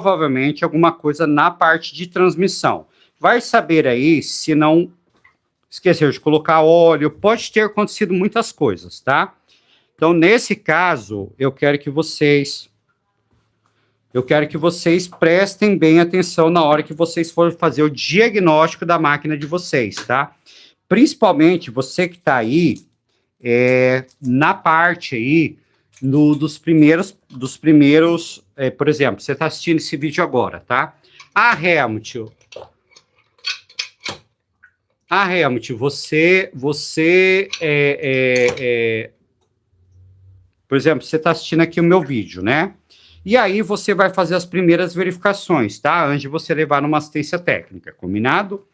provavelmente alguma coisa na parte de transmissão. Vai saber aí se não esqueceu de colocar óleo, pode ter acontecido muitas coisas, tá? Então, nesse caso, eu quero que vocês prestem bem atenção na hora que vocês forem fazer o diagnóstico da máquina de vocês, tá? Principalmente você que está aí na parte aí dos primeiros, por exemplo, você está assistindo esse vídeo agora, tá? Helmut, por exemplo, você está assistindo aqui o meu vídeo, né? E aí você vai fazer as primeiras verificações, tá? Antes de você levar numa assistência técnica, combinado?